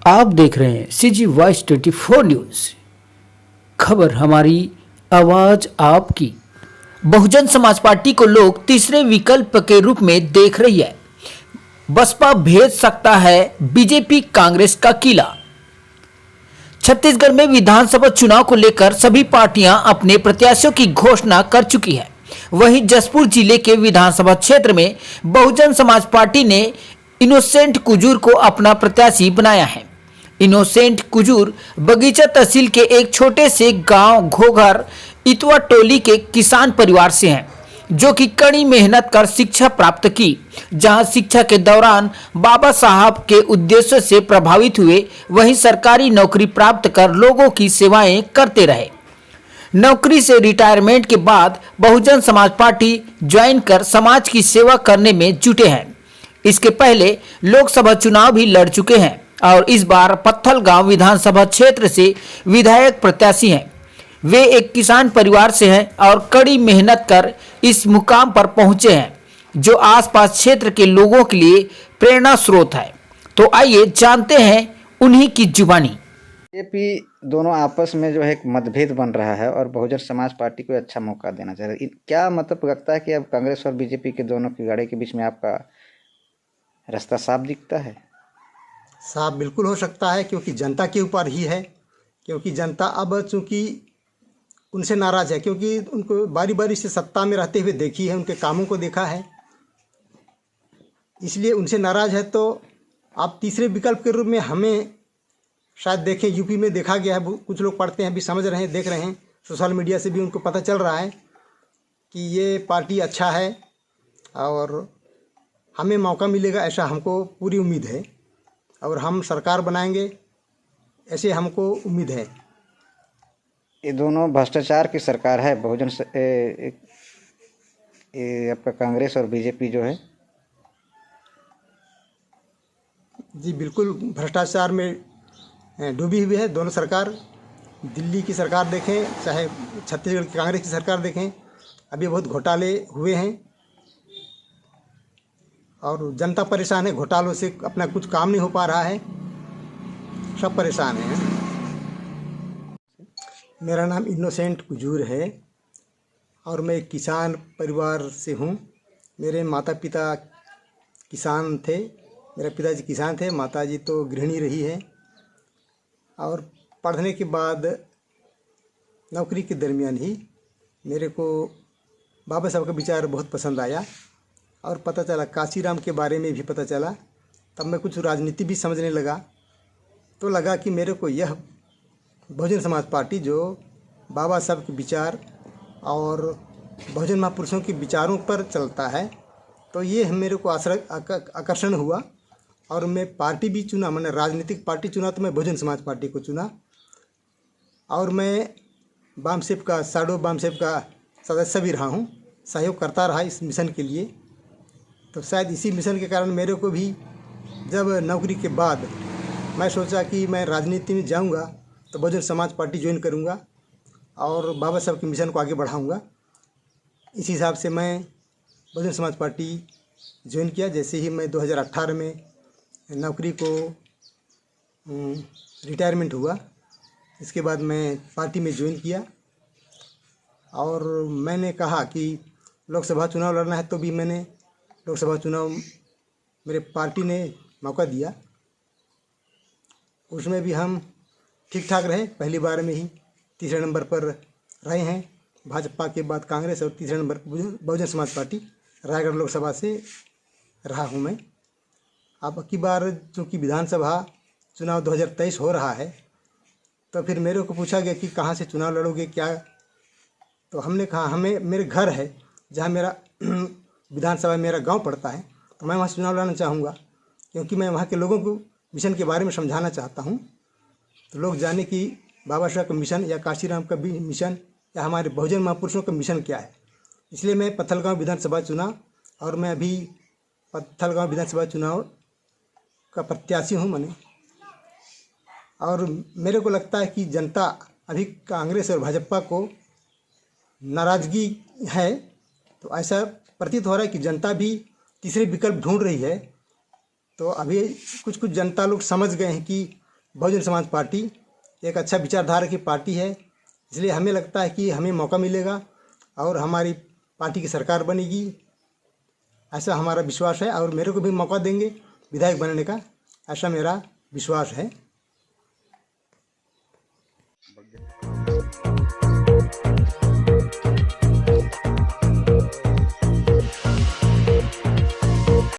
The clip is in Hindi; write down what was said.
आप देख रहे हैं CG वॉइस 24 न्यूज। खबर हमारी, आवाज आपकी। बहुजन समाज पार्टी को लोग तीसरे विकल्प के रूप में देख रही है। बसपा भेज सकता है बीजेपी कांग्रेस का किला। छत्तीसगढ़ में विधानसभा चुनाव को लेकर सभी पार्टियां अपने प्रत्याशियों की घोषणा कर चुकी है। वहीं जसपुर जिले के विधानसभा क्षेत्र में बहुजन समाज पार्टी ने इनोसेंट कुजूर को अपना प्रत्याशी बनाया है। इनोसेंट कुजूर बगीचा तहसील के एक छोटे से गांव घोघर इतवा टोली के किसान परिवार से हैं, जो कि कड़ी मेहनत कर शिक्षा प्राप्त की। जहां शिक्षा के दौरान बाबा साहब के उद्देश्य से प्रभावित हुए, वहीं सरकारी नौकरी प्राप्त कर लोगों की सेवाएं करते रहे। नौकरी से रिटायरमेंट के बाद बहुजन समाज पार्टी ज्वाइन कर समाज की सेवा करने में जुटे हैं। इसके पहले लोकसभा चुनाव भी लड़ चुके हैं और इस बार पत्थलगांव विधानसभा क्षेत्र से विधायक प्रत्याशी हैं। वे एक किसान परिवार से हैं और कड़ी मेहनत कर इस मुकाम पर पहुंचे हैं, जो आसपास क्षेत्र के लोगों के लिए प्रेरणा स्रोत है। तो आइए जानते हैं उन्हीं की जुबानी। बीजेपी दोनों आपस में जो है एक मतभेद बन रहा है और बहुजन समाज पार्टी को अच्छा मौका देना चाह रहे हैं। क्या मतलब लगता है कि अब कांग्रेस और बीजेपी के दोनों की गाड़ी के बीच में आपका रास्ता साफ दिखता है? साफ बिल्कुल हो सकता है, क्योंकि जनता के ऊपर ही है। क्योंकि जनता अब चूँकि उनसे नाराज़ है, क्योंकि उनको बारी बारी से सत्ता में रहते हुए देखी है, उनके कामों को देखा है, इसलिए उनसे नाराज़ है। तो आप तीसरे विकल्प के रूप में हमें शायद देखें। यूपी में देखा गया है, कुछ लोग पढ़ते हैं, भी समझ रहे हैं, देख रहे हैं, सोशल मीडिया से भी उनको पता चल रहा है कि ये पार्टी अच्छा है और हमें मौका मिलेगा, ऐसा हमको पूरी उम्मीद है और हम सरकार बनाएंगे, ऐसे हमको उम्मीद है। ये दोनों भ्रष्टाचार की सरकार है, बहुजन आपका कांग्रेस और बीजेपी जो है। जी बिल्कुल, भ्रष्टाचार में डूबी हुई है दोनों सरकार। दिल्ली की सरकार देखें, चाहे छत्तीसगढ़ की कांग्रेस की सरकार देखें, अभी बहुत घोटाले हुए हैं और जनता परेशान है। घोटालों से अपना कुछ काम नहीं हो पा रहा है, सब परेशान हैं। मेरा नाम इनोसेंट कुजूर है और मैं एक किसान परिवार से हूँ। मेरे माता पिता किसान थे, मेरे पिताजी किसान थे, माताजी तो गृहिणी रही है। और पढ़ने के बाद नौकरी के दरमियान ही मेरे को बाबा साहब का विचार बहुत पसंद आया और पता चला, काशीराम के बारे में भी पता चला। तब मैं कुछ राजनीति भी समझने लगा, तो लगा कि मेरे को यह बहुजन समाज पार्टी जो बाबा साहब के विचार और बहुजन महापुरुषों के विचारों पर चलता है, तो ये मेरे को आकर्षण हुआ और मैं पार्टी भी चुना। मैंने राजनीतिक पार्टी चुना तो मैं बहुजन समाज पार्टी को चुना और मैं बामसेप का, साडो बामसेप का सदस्य भी रहा हूँ, सहयोग करता रहा इस मिशन के लिए। तो शायद इसी मिशन के कारण मेरे को भी जब नौकरी के बाद मैं सोचा कि मैं राजनीति में जाऊंगा तो बहुजन समाज पार्टी ज्वाइन करूंगा और बाबा साहब के मिशन को आगे बढ़ाऊंगा। इस हिसाब से मैं बहुजन समाज पार्टी ज्वाइन किया। जैसे ही मैं 2018 में नौकरी को रिटायरमेंट हुआ, इसके बाद मैं पार्टी में ज्वाइन किया और मैंने कहा कि लोकसभा चुनाव लड़ना है, तो भी मैंने लोकसभा चुनाव मेरे पार्टी ने मौका दिया। उसमें भी हम ठीक ठाक रहे, पहली बार में ही तीसरे नंबर पर रहे हैं। भाजपा के बाद कांग्रेस और तीसरे नंबर बहुजन समाज पार्टी रायगढ़ लोकसभा से रहा हूं मैं। अब की बार चूँकि विधानसभा चुनाव 2023 हो रहा है, तो फिर मेरे को पूछा गया कि कहाँ से चुनाव लड़ोगे क्या। तो हमने कहा हमें, मेरे घर है जहाँ मेरा विधानसभा मेरा गांव पड़ता है, तो मैं वहाँ से चुनाव लड़ना चाहूँगा, क्योंकि मैं वहाँ के लोगों को मिशन के बारे में समझाना चाहता हूँ। तो लोग जाने कि बाबा साहब का मिशन या काशीराम का भी मिशन या हमारे बहुजन महापुरुषों का मिशन क्या है। इसलिए मैं पत्थलगांव विधानसभा चुना और मैं अभी पत्थलगांव विधानसभा चुनाव का प्रत्याशी हूँ मैंने। और मेरे को लगता है कि जनता अभी कांग्रेस और भाजपा को नाराज़गी है, तो ऐसा प्रतीत हो रहा है कि जनता भी तीसरे विकल्प ढूंढ रही है। तो अभी कुछ जनता लोग समझ गए हैं कि बहुजन समाज पार्टी एक अच्छा विचारधारा की पार्टी है, इसलिए हमें लगता है कि हमें मौका मिलेगा और हमारी पार्टी की सरकार बनेगी, ऐसा हमारा विश्वास है। और मेरे को भी मौका देंगे विधायक बनने का, ऐसा मेरा विश्वास है।